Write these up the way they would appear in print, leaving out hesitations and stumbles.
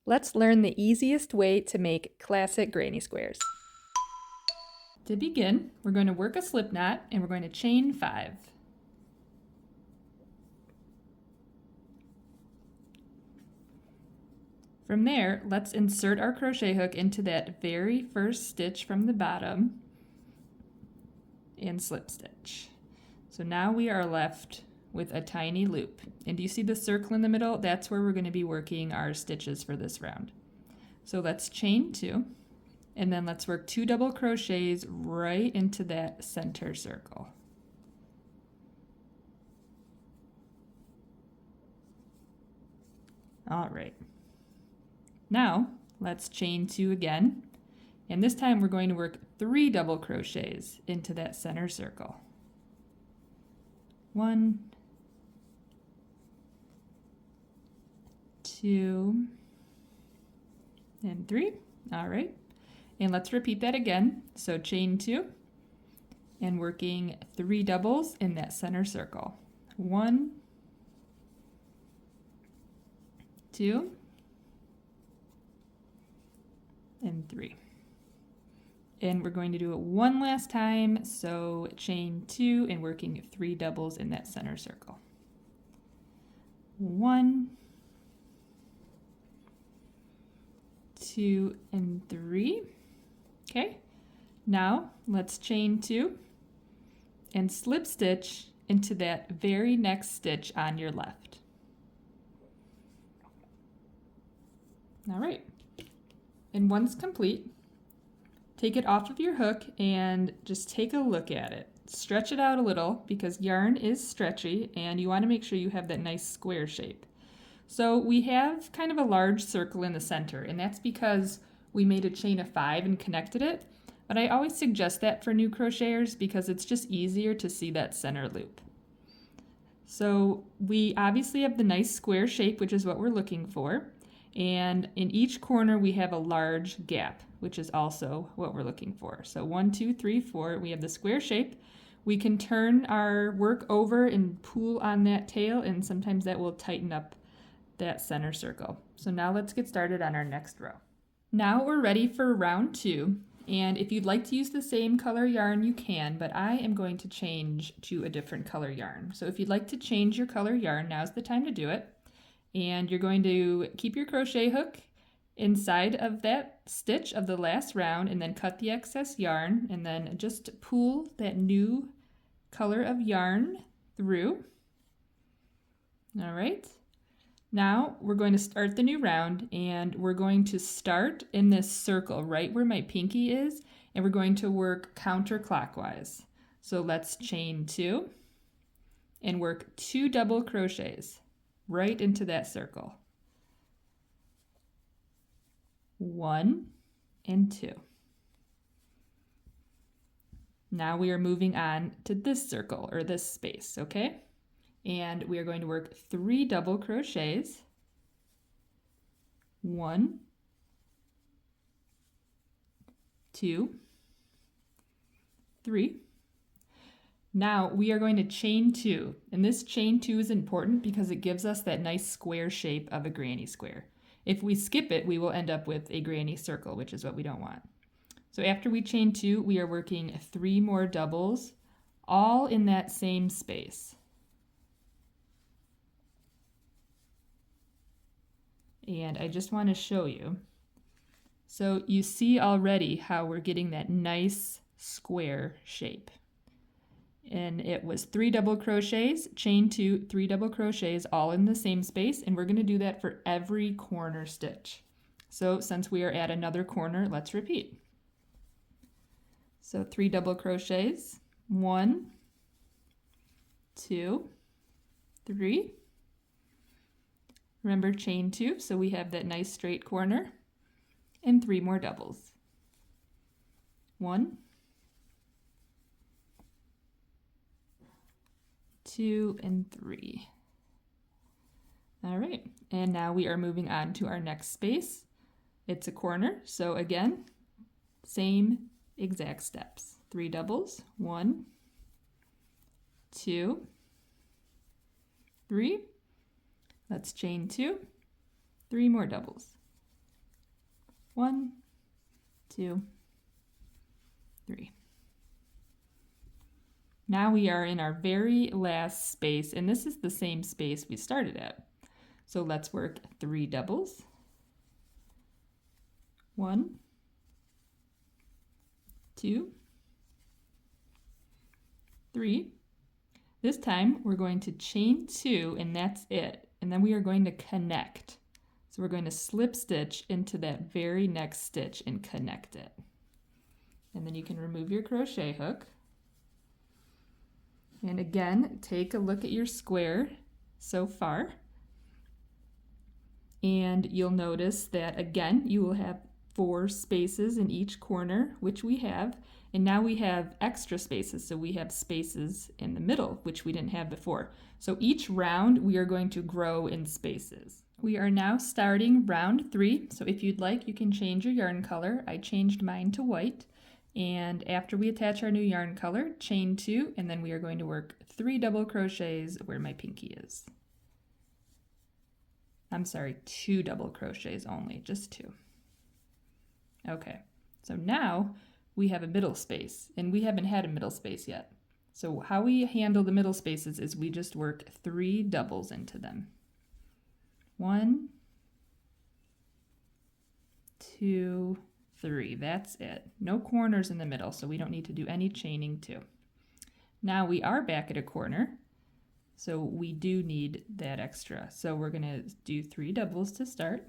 Let's learn the easiest way to make classic granny squares. To begin, we're going to work a slip knot and we're going to chain 5. From there, let's insert our crochet hook into that very first stitch from the bottom and slip stitch. So now we are left with a tiny loop. And do you see the circle in the middle? That's where we're going to be working our stitches for this round. So let's chain 2, and then let's work 2 double crochets right into that center circle. All right. Now let's chain 2 again, and this time we're going to work 3 double crochets into that center circle. 1, 2, and 3. All right, and let's repeat that again. So chain 2 and working 3 doubles in that center circle. 1, 2, and 3. And we're going to do it one last time. So chain 2 and working 3 doubles in that center circle. 1, 2, and 3. Okay, now let's chain 2 and slip stitch into that very next stitch on your left. All right, and once complete, take it off of your hook and just take a look at it. Stretch it out a little because yarn is stretchy and you want to make sure you have that nice square shape. So we have kind of a large circle in the center, and that's because we made a chain of 5 and connected it. But I always suggest that for new crocheters because it's just easier to see that center loop. So we obviously have the nice square shape, which is what we're looking for. And in each corner we have a large gap, which is also what we're looking for. So 1, 2, 3, 4, we have the square shape. We can turn our work over and pull on that tail, and sometimes that will tighten up that center circle. So now let's get started on our next row. Now we're ready for round 2, and if you'd like to use the same color yarn you can, but I am going to change to a different color yarn. So if you'd like to change your color yarn, now's the time to do it. And you're going to keep your crochet hook inside of that stitch of the last round and then cut the excess yarn and then just pull that new color of yarn through. All right. Now we're going to start the new round, and we're going to start in this circle right where my pinky is, and we're going to work counterclockwise. So let's chain 2 and work 2 double crochets right into that circle. 1 and 2. Now we are moving on to this circle or this space, okay? And we are going to work 3 double crochets. 1, 2, 3. Now we are going to chain 2, and this chain 2 is important because it gives us that nice square shape of a granny square. If we skip it, we will end up with a granny circle, which is what we don't want. So after we chain 2, we are working 3 more doubles, all in that same space. And I just want to show you. So you see already how we're getting that nice square shape. And it was 3 double crochets, chain 2, 3 double crochets, all in the same space, and we're going to do that for every corner stitch. So since we are at another corner, let's repeat. So 3 double crochets, 1, 2, 3. Remember, chain 2, so we have that nice straight corner, and 3 more doubles. 1, 2, and 3. All right, and now we are moving on to our next space. It's a corner, so again, same exact steps. 3 doubles, 1, 2, 3. Let's chain 2, 3 more doubles. 1, 2, 3. Now we are in our very last space, and this is the same space we started at. So let's work 3 doubles. 1, 2, 3. This time we're going to chain 2, and that's it. And then we are going to connect. So we're going to slip stitch into that very next stitch and connect it. And then you can remove your crochet hook. And again, take a look at your square so far. And you'll notice that again, you will have 4 spaces in each corner, which we have. And now we have extra spaces, so we have spaces in the middle, which we didn't have before. So each round, we are going to grow in spaces. We are now starting round 3, so if you'd like, you can change your yarn color. I changed mine to white. And after we attach our new yarn color, chain 2, and then we are going to work 3 double crochets where my pinky is. I'm sorry, 2 double crochets only, just 2. Okay, so now we have a middle space, and we haven't had a middle space yet. So how we handle the middle spaces is we just work 3 doubles into them. 1, 2, 3. That's it. No corners in the middle, so we don't need to do any chaining too. Now we are back at a corner, so we do need that extra. So we're going to do 3 doubles to start.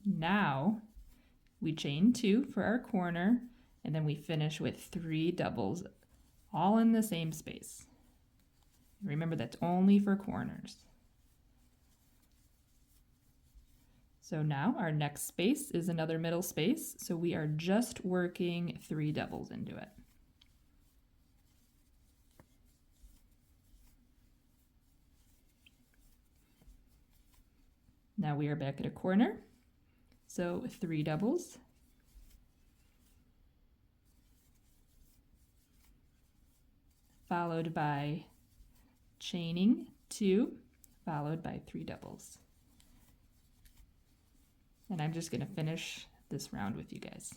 Now we chain 2 for our corner, and then we finish with 3 doubles, all in the same space. Remember, that's only for corners. So now our next space is another middle space, so we are just working 3 doubles into it. Now we are back at a corner, so 3 doubles. Followed by chaining 2, followed by 3 doubles. And I'm just going to finish this round with you guys.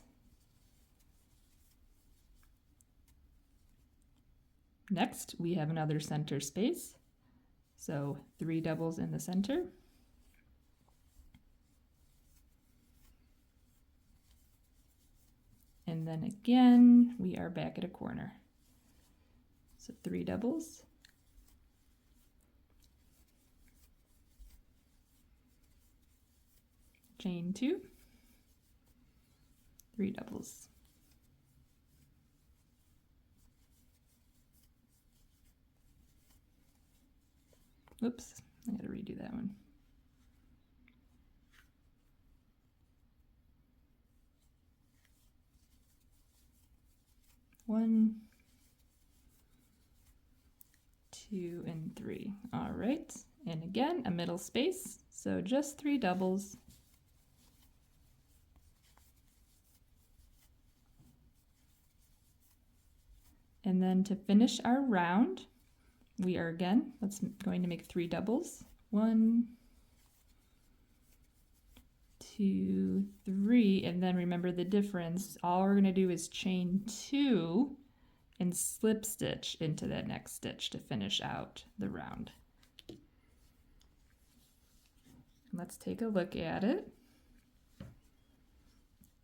Next, we have another center space. So 3 doubles in the center. And then again, we are back at a corner. So 3 doubles. Chain 2, 3 doubles. Oops, I gotta redo that one. One, 2, and 3. All right, and again, a middle space, so just 3 doubles. And then to finish our round, we are again, going to make 3 doubles. 1, 2, 3, and then remember the difference. All we're going to do is chain 2 and slip stitch into that next stitch to finish out the round. Let's take a look at it.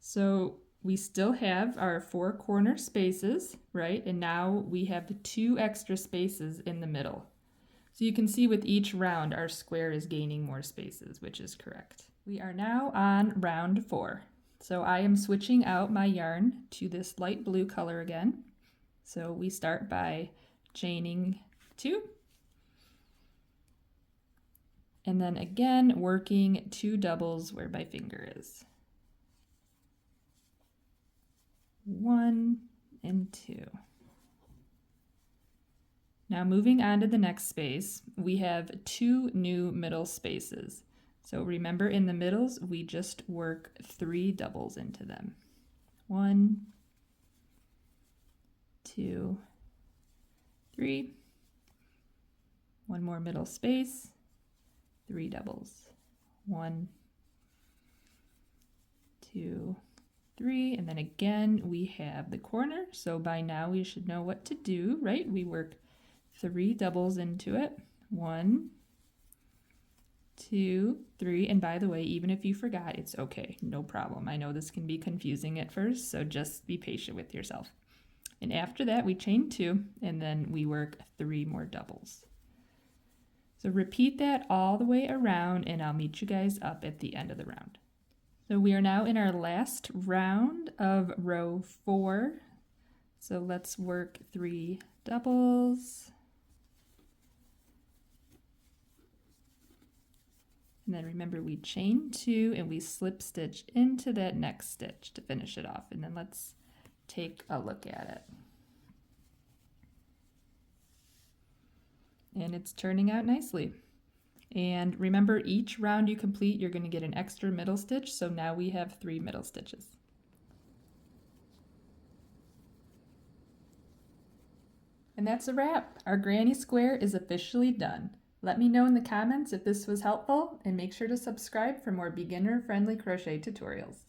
So we still have our 4 corner spaces, right? And now we have 2 extra spaces in the middle. So you can see with each round, our square is gaining more spaces, which is correct. We are now on round 4. So I am switching out my yarn to this light blue color again. So we start by chaining 2. And then again, working 2 doubles where my finger is. 1 and 2. Now moving on to the next space, we have 2 new middle spaces. So remember, in the middles, we just work 3 doubles into them. 1, 2, 3. One more middle space, 3 doubles. 1, 2, 3, and then again we have the corner. So by now we should know what to do, right? We work 3 doubles into it. 1, 2, 3, and by the way, even if you forgot, it's okay, no problem. I know this can be confusing at first, so just be patient with yourself. And after that, we chain 2, and then we work 3 more doubles. So repeat that all the way around, and I'll meet you guys up at the end of the round. So we are now in our last round of row 4. So let's work 3 doubles. And then remember, we chain 2 and we slip stitch into that next stitch to finish it off. And then let's take a look at it. And it's turning out nicely. And remember, each round you complete, you're going to get an extra middle stitch. So now we have 3 middle stitches. And that's a wrap. Our granny square is officially done. Let me know in the comments if this was helpful, and make sure to subscribe for more beginner-friendly crochet tutorials.